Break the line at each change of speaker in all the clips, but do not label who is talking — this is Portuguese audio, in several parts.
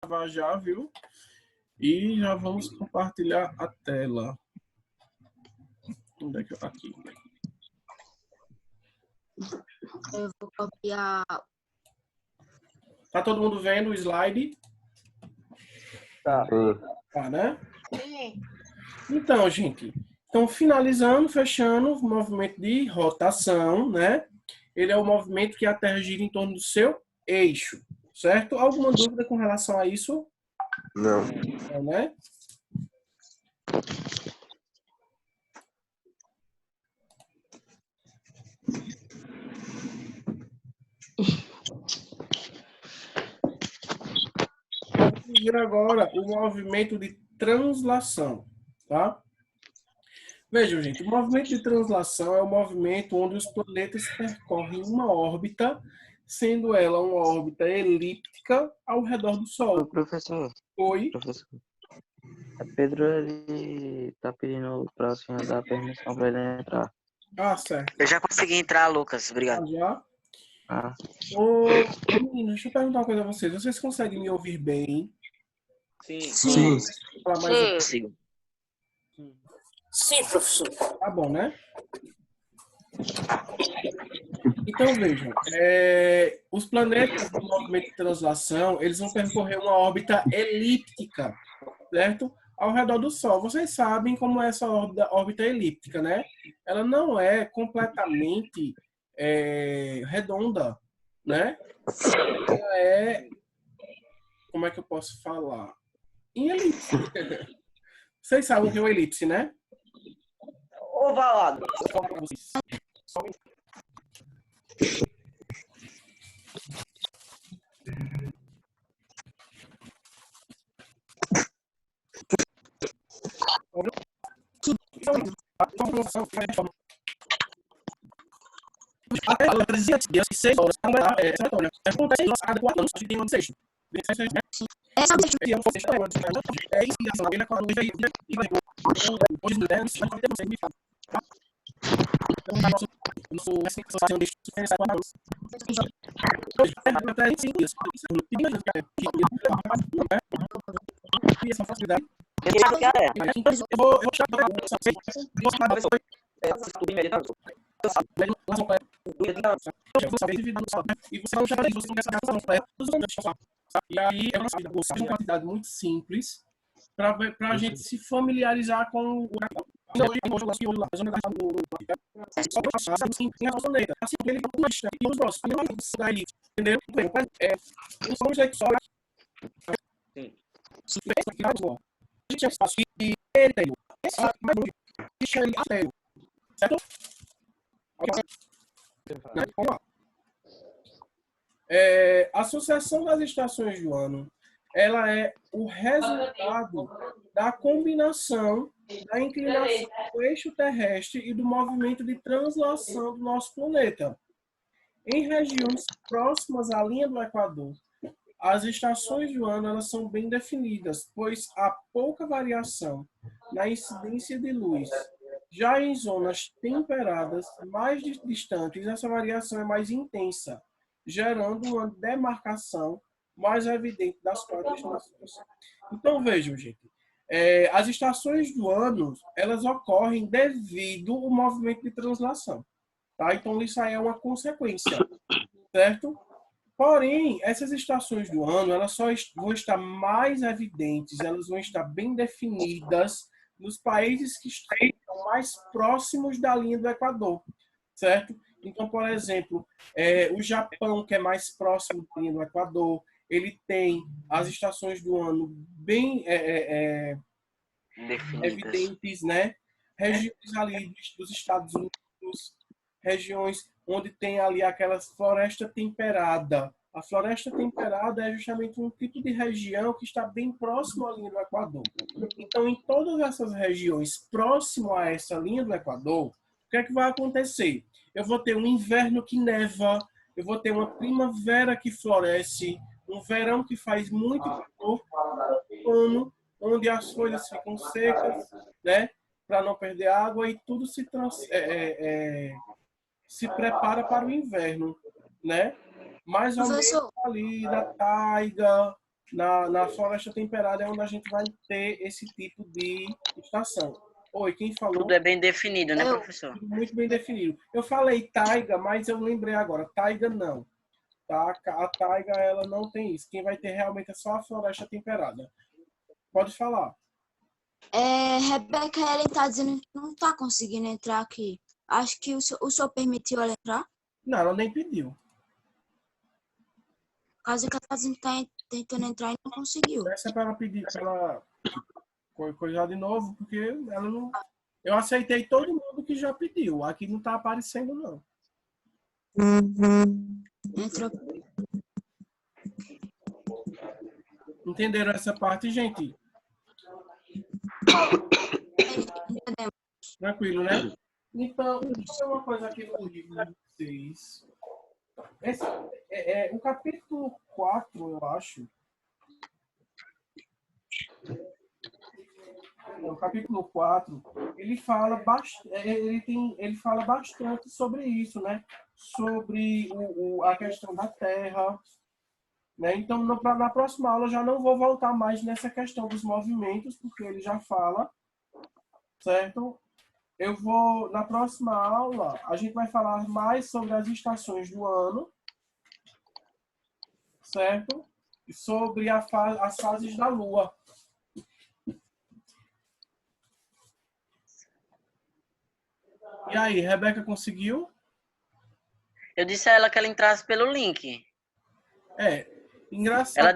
gravar já, viu? E já vamos compartilhar a tela. Onde é que eu... Aqui.
Eu vou copiar.
Tá todo mundo vendo o slide?
Tá.
Tá, né?
Sim.
Então, gente, finalizando, fechando o movimento de rotação, né? Ele é o movimento que a Terra gira em torno do seu eixo, certo? Alguma dúvida com relação a isso?
Não.
Não, né? Vamos ver agora o movimento de translação, tá? Vejam, gente, o movimento de translação é o movimento onde os planetas percorrem uma órbita, sendo ela uma órbita elíptica ao redor do Sol.
Professor,
Oi?
Pedro, ele tá pedindo pra senhora dar permissão pra ele entrar.
Ah, certo.
Eu já consegui entrar, Lucas. Obrigado.
Já?
Ah,
Ô, menino, deixa eu perguntar uma coisa a vocês. Vocês conseguem me ouvir bem?
Sim.
Falar mais um...
Consigo.
Sim, professor.
Tá bom, né? Então, vejam. Os planetas do movimento de translação, eles vão percorrer uma órbita elíptica, certo? Ao redor do Sol. Vocês sabem como é essa órbita elíptica, né? Ela não é completamente redonda, né? Ela é... Como é que eu posso falar? Em elipse. Vocês sabem o que é uma elipse, né?
Ovalado.
Até 300 dias e 6 horas acontece cada 4 anos, a gente tem um ano sexto.
Essa
É isso, e a com a luz aí, hoje não é, isso vai ter você me fala. Então, a nossa explicação deste é 4 anos. Hoje, até 35 dias. Imagina que é essa facilidade. Eu vou chamar para você. Vou chamar para você. E você não já faz, você não quer saber a razão. E aí é uma quantidade muito simples para a gente se familiarizar com o hoje lá, só passar assim, tem a nossa letra. Assim, ele é uma distância e os nossos, daí, entendeu? Os nomes aqui só sim. A gente é fácil e ele tem esse mais longe, deixa ele até, certo? Vamos lá. A sucessão das estações do ano, ela é o resultado da combinação da inclinação do eixo terrestre e do movimento de translação do nosso planeta. Em regiões próximas à linha do Equador, as estações do ano elas são bem definidas, pois há pouca variação na incidência de luz. Já em zonas temperadas, mais distantes, essa variação é mais intensa, gerando uma demarcação mais evidente das quatro estações. Então, vejam, gente, as estações do ano, elas ocorrem devido ao movimento de translação. Tá? Então, isso aí é uma consequência, certo? Porém, essas estações do ano, elas só vão estar mais evidentes, elas vão estar bem definidas nos países que estão mais próximos da linha do Equador, certo? Então, por exemplo, o Japão, que é mais próximo da linha do Equador, ele tem as estações do ano bem evidentes, né? Regiões ali dos Estados Unidos, regiões onde tem ali aquela floresta temperada. A floresta temperada é justamente um tipo de região que está bem próximo à linha do Equador. Então, em todas essas regiões próximo a essa linha do Equador, o que é que vai acontecer? Eu vou ter um inverno que neva, eu vou ter uma primavera que floresce, um verão que faz muito calor, um outono onde as folhas ficam secas, né, para não perder água e tudo se prepara para o inverno, né? Mais ou menos ali da taiga, Na floresta temperada é onde a gente vai ter esse tipo de estação. Oi, quem falou?
Tudo é bem definido, né,
Eu.
professor?
Muito bem definido. Eu falei taiga, mas eu lembrei agora. Taiga não. Tá? A taiga, ela não tem isso. Quem vai ter realmente é só a floresta temperada. Pode falar.
Rebeca, ela tá dizendo que não tá conseguindo entrar aqui. Acho que o senhor permitiu ela entrar?
Não, ela nem pediu.
Caso que ela tá dizendo que tá tentando entrar e não conseguiu.
Essa é para ela pedir, para ela coisar de novo, porque ela não... Eu aceitei todo mundo que já pediu. Aqui não tá aparecendo, não.
Entrou.
Entenderam essa parte, gente?
Entendemos.
Tranquilo, né? Então, deixa eu ver uma coisa aqui no livro de vocês. Esse, o capítulo 4, eu acho. O capítulo 4, ele fala, ele fala bastante sobre isso, né? Sobre a questão da terra. Né? Então, na próxima aula, eu já não vou voltar mais nessa questão dos movimentos, porque ele já fala, certo? Na próxima aula, a gente vai falar mais sobre as estações do ano, certo? E sobre as fases da Lua. E aí, Rebeca conseguiu?
Eu disse a ela que ela entrasse pelo link.
Engraçado.
Ela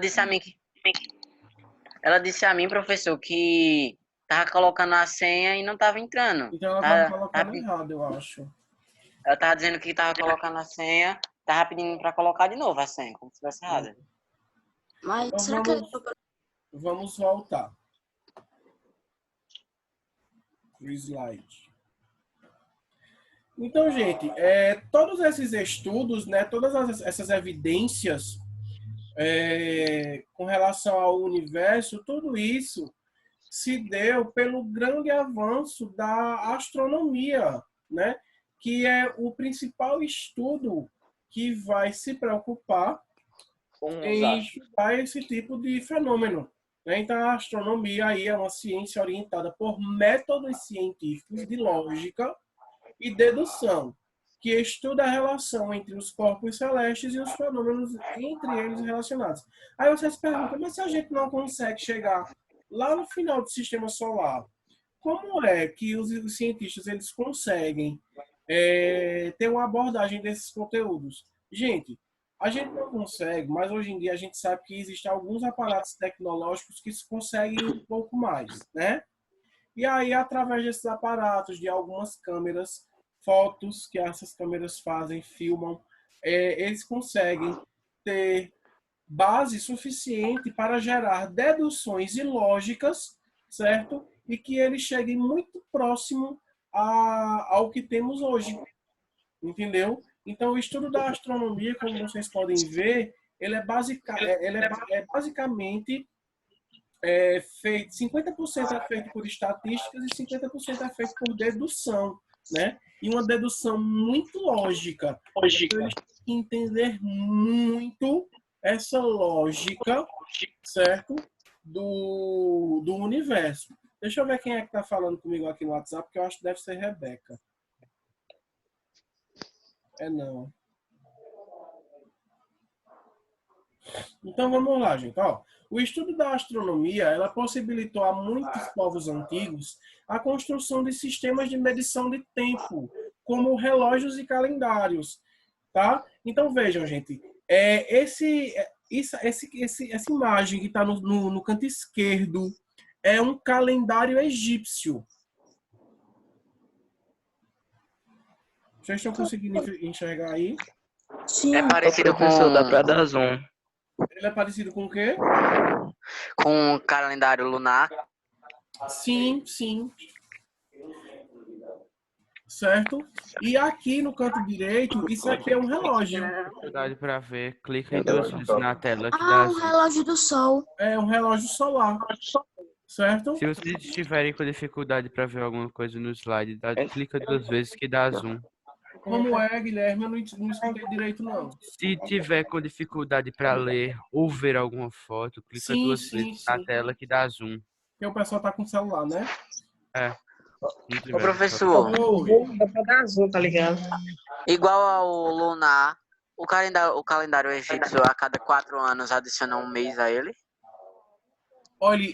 disse a mim, professor, que tava colocando a senha e não tava entrando.
Então ela estava colocando errado, eu acho.
Ela tava dizendo que tava colocando a senha, tava pedindo para colocar de novo a senha, como se tivesse errado.
Mas
Então
será que
vamos voltar. O slide. Então, gente, todos esses estudos, né, todas essas evidências com relação ao universo, tudo isso se deu pelo grande avanço da astronomia, né, que é o principal estudo que vai se preocupar em estudar esse tipo de fenômeno. Né? Então, a astronomia aí é uma ciência orientada por métodos científicos de lógica e dedução, que estuda a relação entre os corpos celestes e os fenômenos entre eles relacionados. Aí você se pergunta, mas se a gente não consegue chegar lá no final do sistema solar, como é que os cientistas eles conseguem ter uma abordagem desses conteúdos? Gente, a gente não consegue, mas hoje em dia a gente sabe que existem alguns aparatos tecnológicos que conseguem um pouco mais, né? E aí, através desses aparatos, de algumas câmeras, fotos que essas câmeras fazem, filmam, eles conseguem ter base suficiente para gerar deduções ilógicas, certo? E que eles cheguem muito próximo ao que temos hoje, entendeu? Então, o estudo da astronomia, como vocês podem ver, ele é basicamente feito, 50% é feito por estatísticas e 50% é feito por dedução, né? E uma dedução muito lógica. Então, eles têm que entender muito essa lógica, certo? Do universo. Deixa eu ver quem é que está falando comigo aqui no WhatsApp, que eu acho que deve ser Rebeca. Não. Então vamos lá, gente. O estudo da astronomia, ela possibilitou a muitos povos antigos a construção de sistemas de medição de tempo, como relógios e calendários, tá? Então vejam, gente, essa imagem que está no canto esquerdo é um calendário egípcio. Vocês estão conseguindo enxergar aí?
sim,
É parecido com...
Professor, dá pra dar zoom.
Ele é parecido com o quê?
com o calendário lunar.
Sim, sim. Certo? E aqui no canto direito, isso aqui é um relógio.
Dificuldade para ver, clica em duas vezes na tela que dá
o
azul.
relógio do sol.
É um relógio solar. Certo?
Se vocês estiverem com dificuldade para ver alguma coisa no slide, clica duas vezes que dá zoom.
Como é, Guilherme? Eu não escutei direito, não.
Se tiver com dificuldade para ler ou ver alguma foto, clica
Sim,
duas
sim,
vezes na
sim.
tela que dá zoom.
Porque o pessoal tá com celular, né?
É. Não
Ô,
tiver
professor,
Oi.
Dá pra dar azul, tá ligado?
igual ao lunar, o calendário egípcio a cada 4 anos adiciona um mês a ele?
Olha,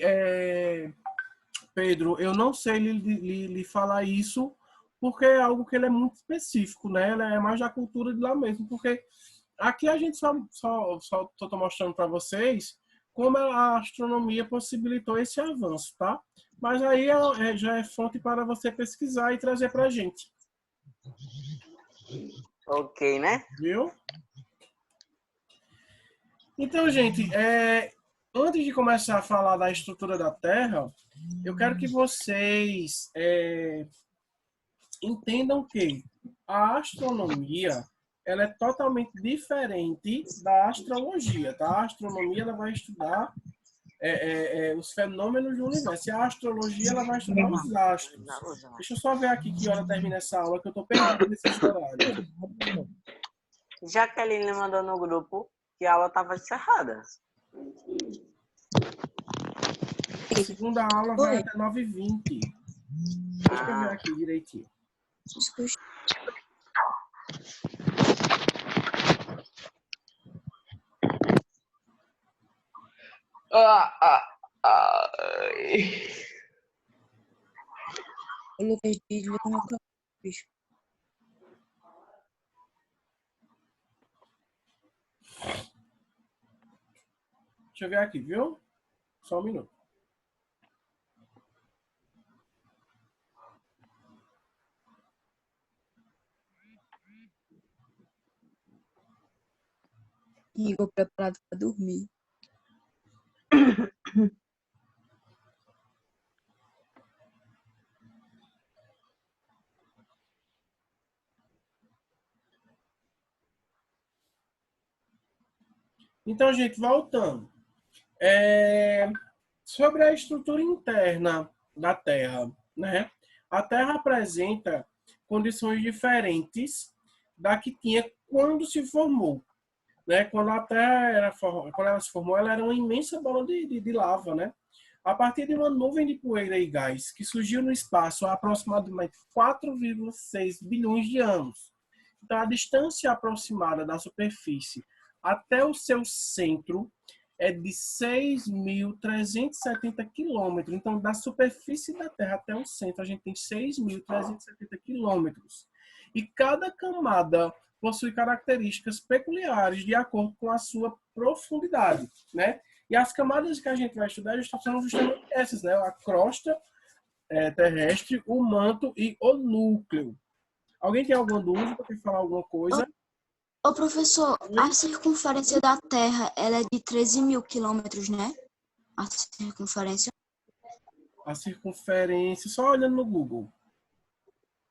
Pedro, eu não sei lhe falar isso, porque é algo que ele é muito específico, né? Ele é mais da cultura de lá mesmo, porque aqui a gente só tô mostrando para vocês como a astronomia possibilitou esse avanço, tá? Mas aí já é fonte para você pesquisar e trazer para a gente,
Ok, né?
viu? Então, gente, antes de começar a falar da estrutura da Terra, eu quero que vocês entendam que a astronomia ela é totalmente diferente da astrologia, tá? A astronomia ela vai estudar os fenômenos do universo. E a astrologia ela vai estudar os astros. Deixa eu só ver aqui que hora termina essa aula, que eu estou perdido nesses horários.
Jaqueline mandou no grupo que a aula estava encerrada.
A segunda aula vai
Oi.
até 9h20. Deixa eu ver aqui direitinho.
O Lucas diz, vou tomar café, bicho.
Deixa eu ver aqui, viu? Só um minuto.
Igor preparado para dormir.
Então, gente, voltando. Sobre a estrutura interna da Terra, né? A Terra apresenta condições diferentes da que tinha quando se formou, né? Quando a Terra quando ela se formou, ela era uma imensa bola de lava, né? A partir de uma nuvem de poeira e gás que surgiu no espaço há aproximadamente 4,6 bilhões de anos. Então, a distância aproximada da superfície até o seu centro é de 6.370 quilômetros. Então, da superfície da Terra até o centro, a gente tem 6.370 quilômetros. E cada camada possui características peculiares de acordo com a sua profundidade, né? E as camadas que a gente vai estudar são justamente essas, né? A crosta terrestre, o manto e o núcleo. Alguém tem alguma dúvida? Quer falar alguma coisa?
Ô, professor, a circunferência da Terra, ela é de 13.000 quilômetros, né? A circunferência.
A circunferência, só olhando no Google,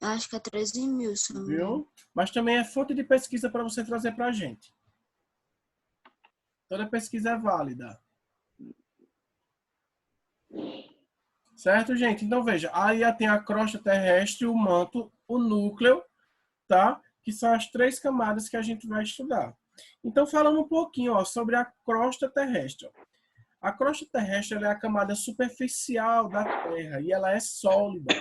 Eu acho que é 13.000, se não me engano.
viu? Mas também é fonte de pesquisa para você trazer para a gente. Toda pesquisa é válida. Certo, gente? Então, veja, aí tem a crosta terrestre, o manto, o núcleo, tá? Que são as 3 camadas que a gente vai estudar. Então, falando um pouquinho sobre a crosta terrestre. A crosta terrestre ela é a camada superficial da Terra e ela é sólida,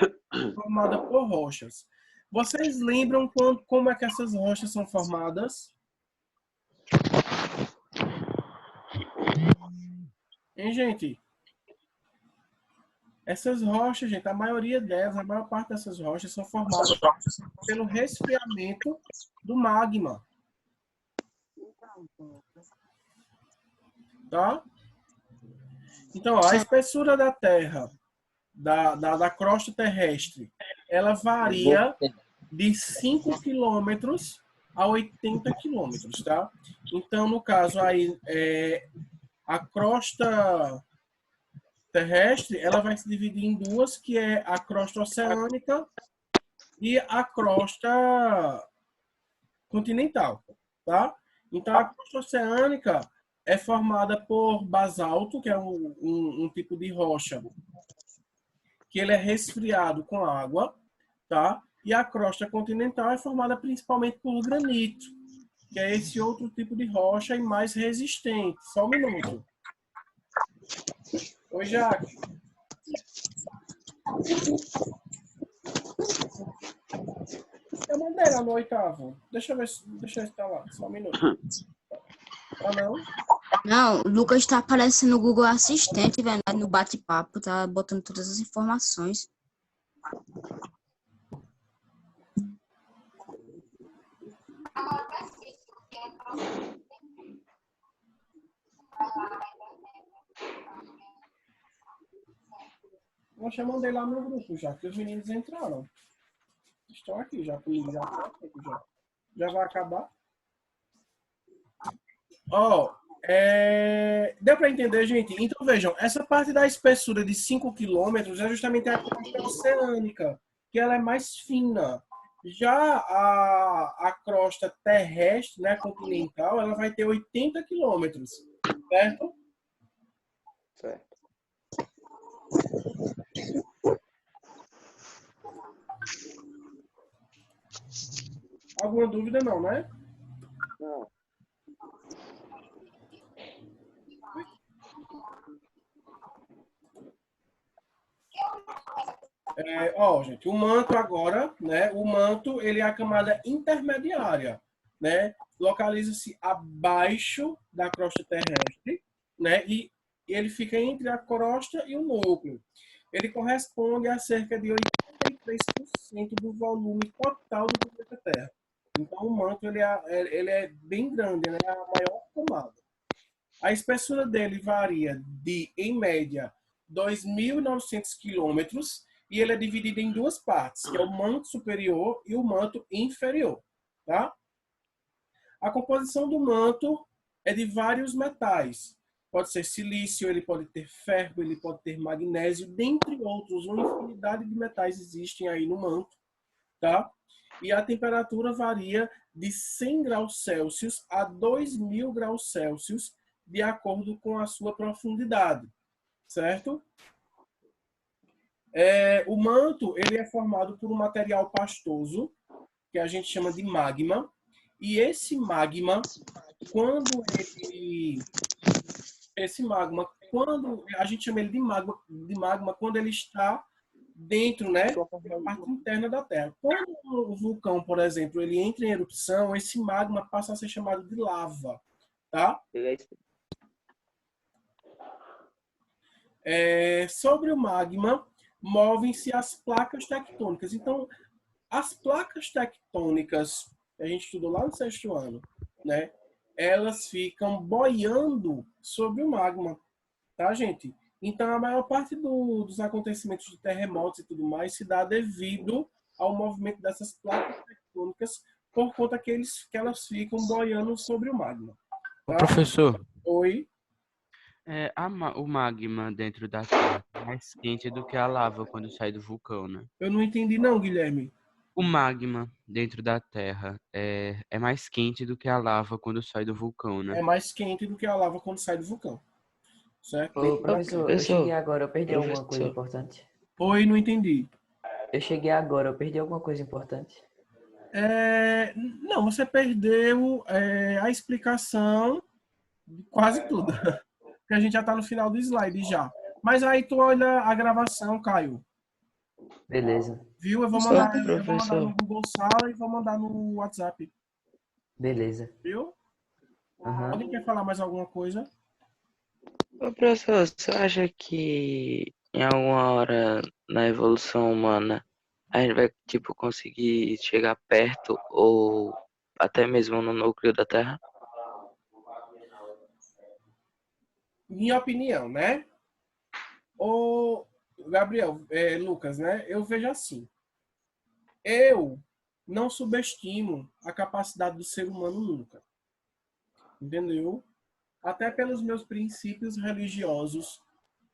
formada por rochas. Vocês lembram como é que essas rochas são formadas? Hein, gente? Essas rochas, gente, a maioria delas, a maior parte dessas rochas são formadas pelo resfriamento do magma. Tá? Então, a espessura da Terra, da crosta terrestre, ela varia de 5 quilômetros a 80 quilômetros, tá? Então, no caso aí, a crosta terrestre, ela vai se dividir em duas, que é a crosta oceânica e a crosta continental, tá? Então, a crosta oceânica é formada por basalto, que é um tipo de rocha que ele é resfriado com água, tá? E a crosta continental é formada principalmente por granito, que é esse outro tipo de rocha e mais resistente. Só um minuto. Oi, Jaque. Eu mandei lá no 8º. Deixa eu ver se tá lá. Só um minuto. Ah, não?
Não, o Lucas está aparecendo no Google Assistente, velho, no bate-papo, tá botando todas as informações.
Eu já mandei lá no grupo, já que os meninos entraram. Estão aqui, já comigo, já. Já vai acabar. Ó, deu para entender, gente? Então, vejam, essa parte da espessura de 5 quilômetros é justamente a crosta oceânica, que ela é mais fina. Já a crosta terrestre, né, continental, ela vai ter 80 quilômetros, certo?
Certo.
Alguma dúvida não, né?
Não.
Gente, o manto agora, né? O manto, ele é a camada intermediária, né? Localiza-se abaixo da crosta terrestre, né? E ele fica entre a crosta e o núcleo. Ele corresponde a cerca de 83% do volume total do planeta Terra. Então, o manto, ele é bem grande, né? É a maior camada. A espessura dele varia de, em média, 2.900 quilômetros, e ele é dividido em duas partes, que é o manto superior e o manto inferior, tá? A composição do manto é de vários metais. Pode ser silício, ele pode ter ferro, ele pode ter magnésio, dentre outros. Uma infinidade de metais existem aí no manto, tá? E a temperatura varia de 100 graus Celsius a 2.000 graus Celsius, de acordo com a sua profundidade, certo? O manto, ele é formado por um material pastoso, que a gente chama de magma, e esse magma, quando a gente chama ele de magma quando ele está dentro, né, da parte interna da Terra. Quando o vulcão, por exemplo, ele entra em erupção, esse magma passa a ser chamado de lava, tá? Sobre o magma, movem-se as placas tectônicas. Então, as placas tectônicas que a gente estudou lá no 6º ano, né? Elas ficam boiando sobre o magma, tá, gente? Então, a maior parte dos acontecimentos de terremotos e tudo mais se dá devido ao movimento dessas placas tectônicas por conta que elas ficam boiando sobre o magma.
Ô,
Tá?
professor,
Oi?
o magma dentro da Terra é mais quente do que a lava quando sai do vulcão, né?
Eu não entendi não, Guilherme.
O magma dentro da Terra é mais quente do que a lava quando sai do vulcão, né?
É mais quente do que a lava quando sai do vulcão. Certo?
Ô, professor, eu cheguei agora, eu perdi alguma coisa
Professor.
importante?
Oi, não entendi.
Eu cheguei agora, eu perdi alguma coisa importante?
Não, você perdeu a explicação de quase tudo. Porque a gente já está no final do slide já. Mas aí tu olha a gravação, Caio.
Beleza,
Viu? Eu vou
Só,
mandar
professor.
no Google Sala e vou mandar no WhatsApp.
beleza.
Viu?
Aham.
Alguém quer falar mais alguma coisa?
Ô, professor, você acha que em alguma hora na evolução humana a gente vai, tipo, conseguir chegar perto ou até mesmo no núcleo da Terra?
Minha opinião, né? Ô, Gabriel, Lucas, né? Eu vejo assim. Eu não subestimo a capacidade do ser humano nunca. Entendeu? Até pelos meus princípios religiosos,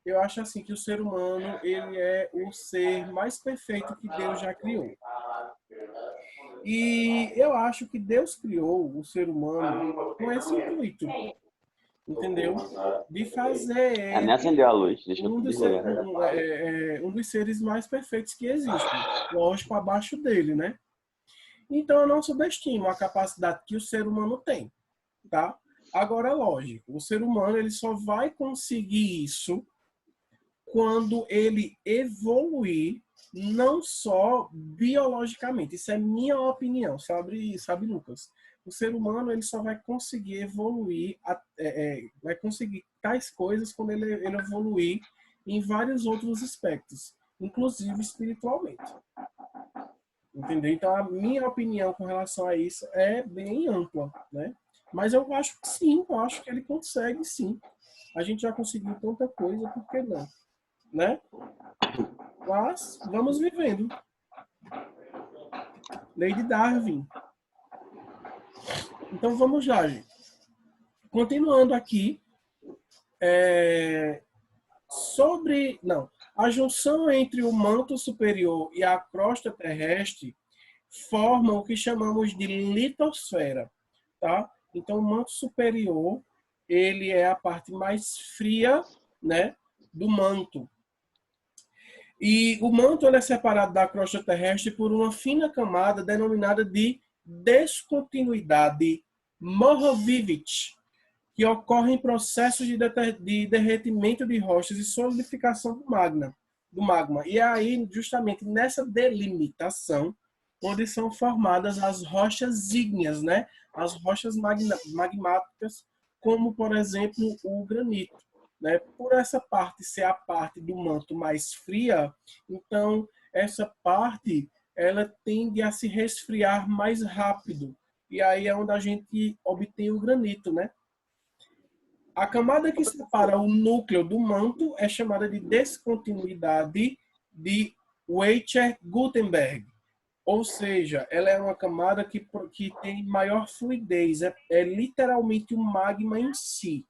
eu acho assim que o ser humano, ele é o ser mais perfeito que Deus já criou. E eu acho que Deus criou o ser humano com esse intuito, entendeu? De fazer
Nem
ele
acendeu a luz, deixa eu
um dos,
desligar.
um dos seres mais perfeitos que existem. Lógico, abaixo dele, né? Então, eu não subestimo a capacidade que o ser humano tem, tá? Agora, lógico, o ser humano ele só vai conseguir isso quando ele evoluir, não só biologicamente. Isso é minha opinião, sabe, Lucas? O ser humano ele só vai conseguir evoluir, vai conseguir tais coisas quando ele evoluir em vários outros aspectos, inclusive espiritualmente. Entendeu? Então, a minha opinião com relação a isso é bem ampla, né? Mas eu acho que sim, eu acho que ele consegue sim. A gente já conseguiu tanta coisa, por que não? Né? Mas vamos vivendo. Lei de Darwin. Então vamos lá, gente. Continuando aqui, a junção entre o manto superior e a crosta terrestre formam o que chamamos de litosfera, tá? Então o manto superior, ele é a parte mais fria, né, do manto. E o manto ele é separado da crosta terrestre por uma fina camada denominada de descontinuidade Mohovivich, que ocorre em processos de derretimento de rochas e solidificação do magma. E é aí, justamente nessa delimitação, onde são formadas as rochas ígneas, né? As rochas magmáticas, como, por exemplo, o granito. Né? Por essa parte ser a parte do manto mais fria, então essa parte ela tende a se resfriar mais rápido. E aí é onde a gente obtém o granito, né? A camada que separa o núcleo do manto é chamada de descontinuidade de Weicher-Gutenberg. Ou seja, ela é uma camada que tem maior fluidez. É literalmente o magma em si.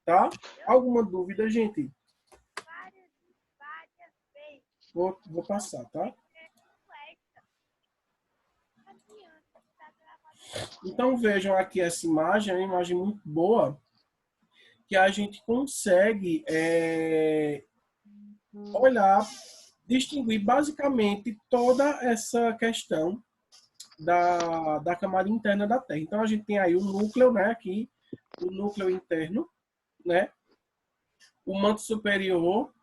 Tá? Alguma dúvida, gente? Vou passar, tá? Então vejam aqui essa imagem, é uma imagem muito boa, que a gente consegue olhar, distinguir basicamente toda essa questão da camada interna da Terra. Então a gente tem aí o núcleo, né, aqui, o núcleo interno, né, o manto superior,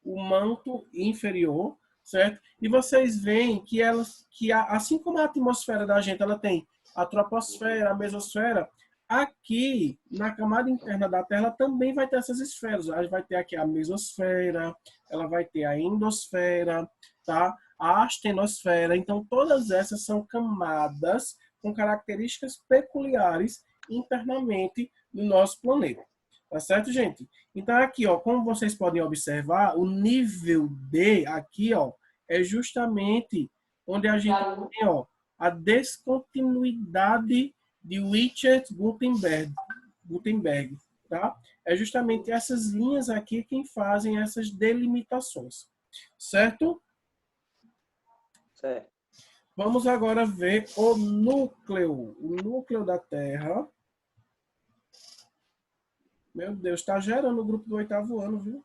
o manto inferior, certo? E vocês veem que assim como a atmosfera da gente, ela tem a troposfera, a mesosfera, aqui na camada interna da Terra também vai ter essas esferas. A gente vai ter aqui a mesosfera, ela vai ter a endosfera, tá? A astenosfera. Então todas essas são camadas com características peculiares internamente no nosso planeta. Tá certo, gente? Então aqui, ó, como vocês podem observar, o nível D aqui, ó, é justamente onde a gente tem, ó, a descontinuidade de Weicher-Gutenberg, tá? É justamente essas linhas aqui quem fazem essas delimitações. Certo?
Certo.
Vamos agora ver o núcleo da Terra. Meu Deus, está gerando o grupo do 8º ano, viu?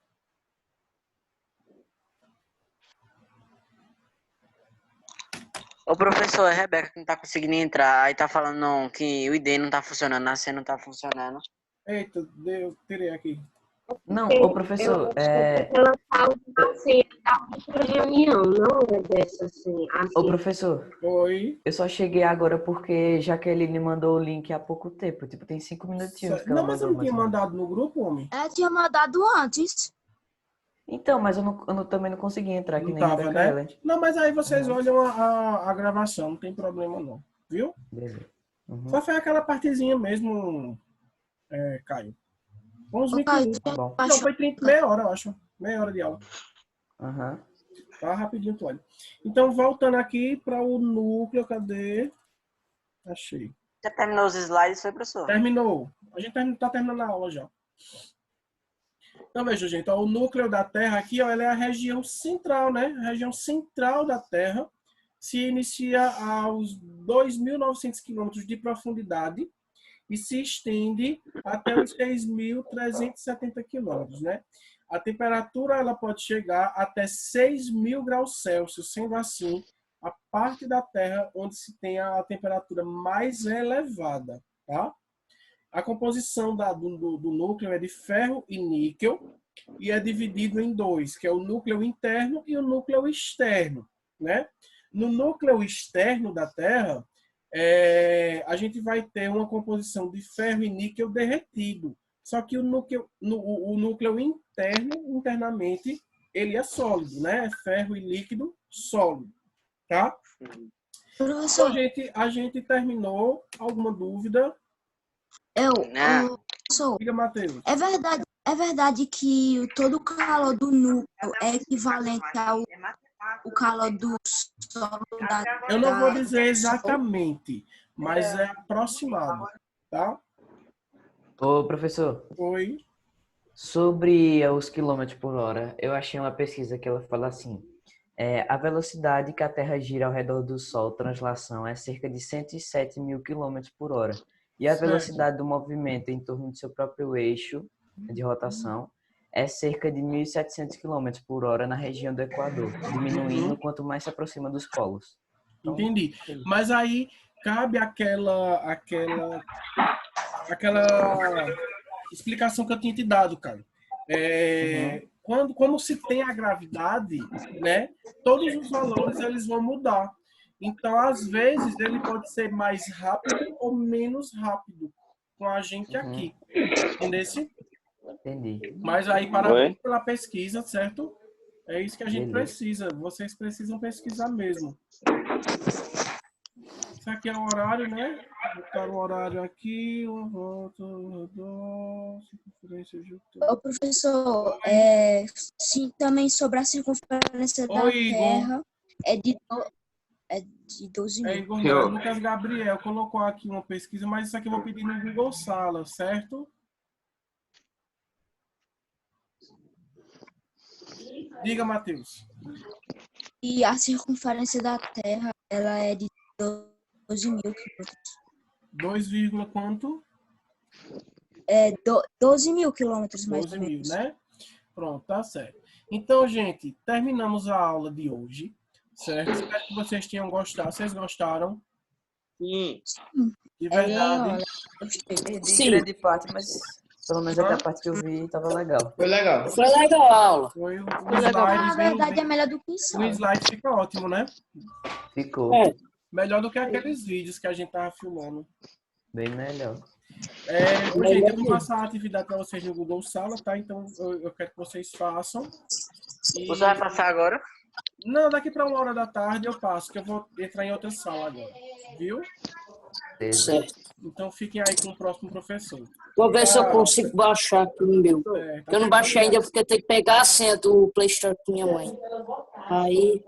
Ô, professor, é a Rebeca que não tá conseguindo entrar. Aí tá falando que o ID não tá funcionando, a senha não tá funcionando.
Eita, eu tirei aqui.
Não, ô professor,
Ela fala assim, tá uma reunião, não é dessa assim.
ô professor,
Oi.
eu só cheguei agora porque Jaqueline mandou o link há pouco tempo. Tipo, tem 5 minutinhos que ela
Não, mas você
mandou
não tinha
mais ou menos.
mandado no grupo, homem?
Ela tinha mandado antes.
Então, mas também não consegui entrar, que
Não
nem a
tava,
Rebeca
né?
Ellen.
Não, mas aí vocês
Uhum.
olham a gravação, não tem problema não. Viu?
Beleza. Uhum.
Só foi aquela partezinha mesmo, Caio. 11
Ô, Caio,
minutos.
Tá bom.
Não, foi meia hora, eu acho. Meia hora de aula.
Aham.
Tá rapidinho, tu olha. Então, voltando aqui para o núcleo, cadê? Achei.
Já terminou os slides, foi, professor?
Terminou. A gente tá terminando a aula já. Então, veja, gente, ó, o núcleo da Terra aqui, ó, ela é a região central, né? A região central da Terra se inicia aos 2.900 quilômetros de profundidade e se estende até os 6.370 quilômetros, né? A temperatura ela pode chegar até 6.000 graus Celsius, sendo assim a parte da Terra onde se tem a temperatura mais elevada, tá? A composição do núcleo é de ferro e níquel e é dividido em dois, que é o núcleo interno e o núcleo externo, né? No núcleo externo da Terra, a gente vai ter uma composição de ferro e níquel derretido. Só que o núcleo interno, internamente, ele é sólido, né? É ferro e líquido sólido, tá?
Professor,
A gente terminou. Alguma dúvida?
Não.
professor,
Diga, Matheus.
é verdade que todo o calor do núcleo é equivalente ao o calor do solo
Eu não vou dizer exatamente, mas é aproximado, tá?
Ô, professor,
Oi.
sobre os quilômetros por hora, eu achei uma pesquisa que ela fala assim, a velocidade que a Terra gira ao redor do Sol, translação, é cerca de 107 mil quilômetros por hora. E a
Certo.
velocidade do movimento em torno do seu próprio eixo de rotação é cerca de 1.700 quilômetros por hora na região do Equador, diminuindo quanto mais se aproxima dos polos. Então,
Entendi. Mas aí cabe aquela explicação que eu tinha te dado, cara. Como se tem a gravidade, né? Todos os valores eles vão mudar. Então, às vezes, ele pode ser mais rápido ou menos rápido com a gente aqui. Entendeu?
entendi.
Mas aí, parabéns pela pesquisa, certo? É isso que a gente
Beleza.
precisa. Vocês precisam pesquisar mesmo. Isso aqui é o horário, né? Botar o horário aqui.
Ô, professor, sim, também sobre a circunferência da
Oi, Igor.
Terra é de 12 mil.
Igor, não, Lucas Gabriel colocou aqui uma pesquisa, mas isso aqui eu vou pedir no Google Sala, certo? Diga, Matheus.
E a circunferência da Terra, ela é de 12 mil quilômetros.
2, quanto?
12 mil quilômetros, mais
12
ou
mil,
menos.
né? Pronto, tá certo. Então, gente, terminamos a aula de hoje, certo? Espero que vocês tenham gostado. Vocês gostaram?
Sim.
De verdade.
Perdi grande parte, mas pelo menos até a parte que eu vi estava legal.
Foi legal.
Foi legal a aula.
Foi o
Na
slide
verdade, é
bem...
melhor do que em
O
sala.
slide fica ótimo, né?
Ficou
É.
Melhor do que aqueles vídeos que a gente tava filmando.
bem melhor.
Gente, eu vou passar a atividade para vocês no Google Sala, tá? Então, eu quero que vocês façam. E...
Você vai passar agora?
Não, daqui para 1h da tarde eu passo, que eu vou entrar em outra sala agora. Viu?
Certo.
Então, fiquem aí com o próximo professor.
Vou ver se eu consigo baixar aqui no meu.
Tá
Eu não baixei ainda porque eu tenho que pegar a senha do Play Store com minha mãe. Aí